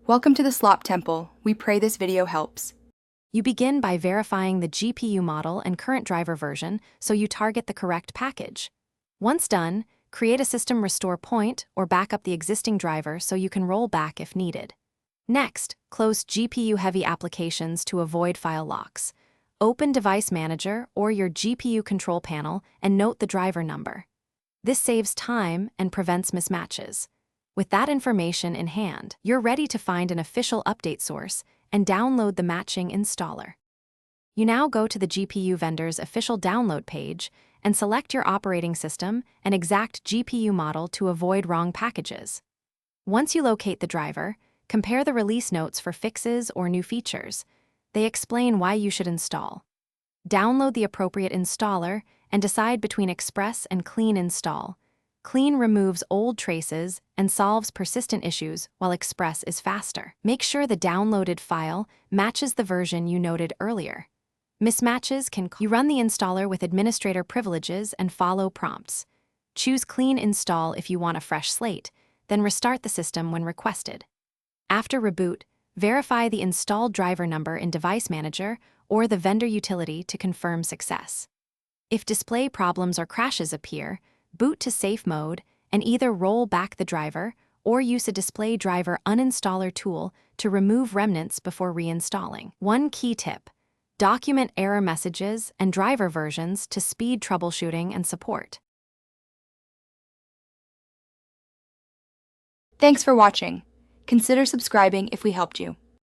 Welcome to the Slop Temple. We pray this video helps. You begin by verifying the GPU model and current driver version so you target the correct package. Once done, create a system restore point or back up the existing driver so you can roll back if needed. Next, close GPU-heavy applications to avoid file locks. Open Device Manager or your GPU control panel and note the driver number. This saves time and prevents mismatches. With that information in hand, you're ready to find an official update source and download the matching installer. You now go to the GPU vendor's official download page and select your operating system and exact GPU model to avoid wrong packages. Once you locate the driver, compare the release notes for fixes or new features. They explain why you should install. Download the appropriate installer and decide between Express and Clean Install. Clean removes old traces and solves persistent issues, while Express is faster. Make sure the downloaded file matches the version you noted earlier. Mismatches can cause you run the installer with administrator privileges and follow prompts. Choose Clean Install if you want a fresh slate, then restart the system when requested. After reboot, verify the installed driver number in Device Manager or the vendor utility to confirm success. If display problems or crashes appear, boot to safe mode and either roll back the driver or use a display driver uninstaller tool to remove remnants before reinstalling. One key tip: document error messages and driver versions to speed troubleshooting and support. Thanks for watching. Consider subscribing if we helped you.